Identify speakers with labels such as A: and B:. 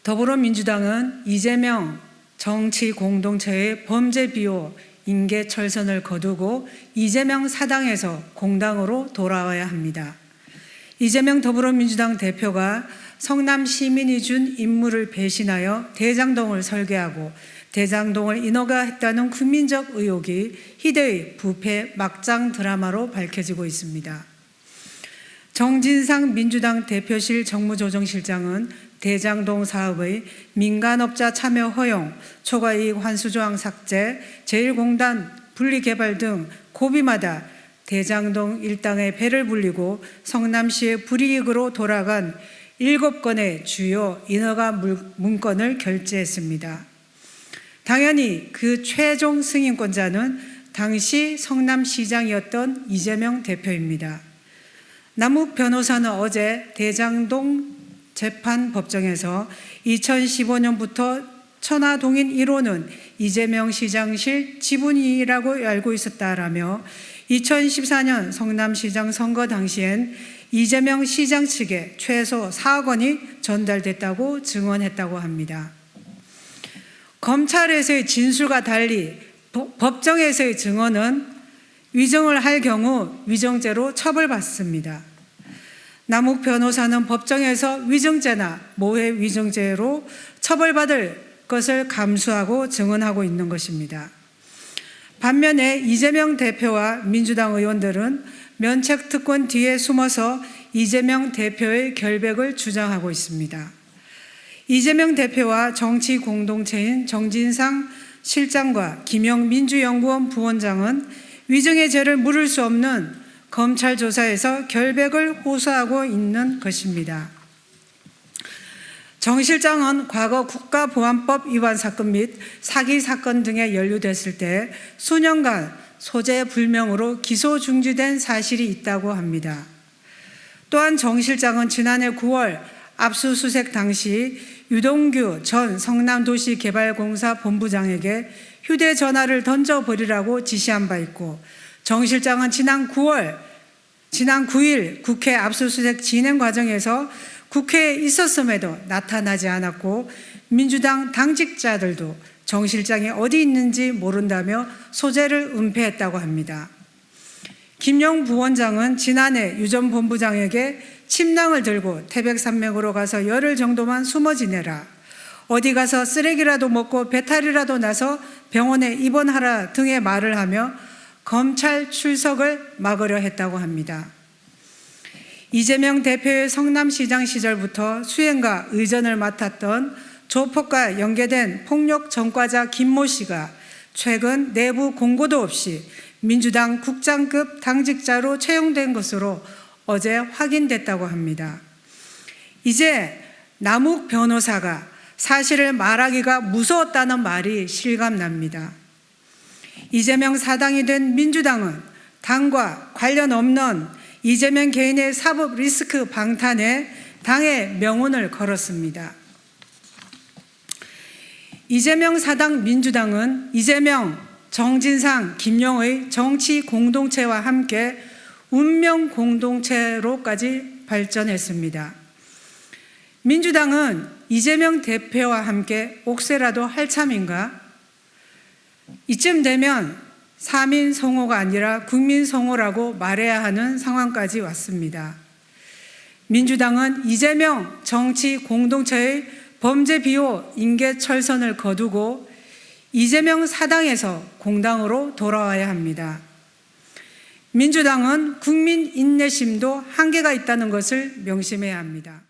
A: 더불어민주당은 이재명 정치 공동체의 범죄 비호, 인계 철선을 거두고 이재명 사당에서 공당으로 돌아와야 합니다. 이재명 더불어민주당 대표가 성남 시민이 준 임무를 배신하여 대장동을 설계하고 대장동을 인허가했다는 국민적 의혹이 희대의 부패 막장 드라마로 밝혀지고 있습니다. 정진상 민주당 대표실 정무조정실장은 대장동 사업의 민간업자 참여 허용, 초과이익 환수조항 삭제, 제1공단 분리개발 등 고비마다 대장동 일당의 배를 불리고 성남시의 불이익으로 돌아간 7건의 주요 인허가 문건을 결재했습니다. 당연히 그 최종 승인권자는 당시 성남시장이었던 이재명 대표입니다. 남욱 변호사는 어제 대장동 재판법정에서 2015년부터 천화동인 1호는 이재명 시장실 지분이라고 알고 있었다라며 2014년 성남시장 선거 당시엔 이재명 시장 측에 최소 4억 원이 전달됐다고 증언했다고 합니다. 검찰에서의 진술과 달리 법정에서의 증언은 위증을 할 경우 위증죄로 처벌받습니다. 남욱 변호사는 법정에서 위증죄나 모해 위증죄로 처벌받을 것을 감수하고 증언하고 있는 것입니다. 반면에 이재명 대표와 민주당 의원들은 면책특권 뒤에 숨어서 이재명 대표의 결백을 주장하고 있습니다. 이재명 대표와 정치 공동체인 정진상 실장과 김영민주연구원 부원장은 위증의 죄를 물을 수 없는 검찰 조사에서 결백을 호소하고 있는 것입니다. 정 실장은 과거 국가보안법 위반 사건 및 사기 사건 등에 연루됐을 때 수년간 소재 불명으로 기소 중지된 사실이 있다고 합니다. 또한 정 실장은 지난해 9월 압수수색 당시 유동규 전 성남도시개발공사 본부장에게 휴대전화를 던져버리라고 지시한 바 있고, 정 실장은 지난 9일 국회 압수수색 진행 과정에서 국회에 있었음에도 나타나지 않았고 민주당 당직자들도 정 실장이 어디 있는지 모른다며 소재를 은폐했다고 합니다. 김영 부원장은 지난해 유 전 본부장에게 침낭을 들고 태백산맥으로 가서 열흘 정도만 숨어 지내라, 어디 가서 쓰레기라도 먹고 배탈이라도 나서 병원에 입원하라 등의 말을 하며 검찰 출석을 막으려 했다고 합니다. 이재명 대표의 성남시장 시절부터 수행과 의전을 맡았던 조폭과 연계된 폭력 전과자 김모 씨가 최근 내부 공고도 없이 민주당 국장급 당직자로 채용된 것으로 어제 확인됐다고 합니다. 이제 남욱 변호사가 사실을 말하기가 무서웠다는 말이 실감납니다. 이재명 사당이 된 민주당은 당과 관련 없는 이재명 개인의 사법 리스크 방탄에 당의 명운을 걸었습니다. 이재명 사당 민주당은 이재명, 정진상, 김용의 정치 공동체와 함께 운명 공동체로까지 발전했습니다. 민주당은 이재명 대표와 함께 옥새라도 할 참인가? 이쯤 되면 사민성호가 아니라 국민성호라고 말해야 하는 상황까지 왔습니다. 민주당은 이재명 정치 공동체의 범죄 비호, 인계 철선을 거두고 이재명 사당에서 공당으로 돌아와야 합니다. 민주당은 국민 인내심도 한계가 있다는 것을 명심해야 합니다.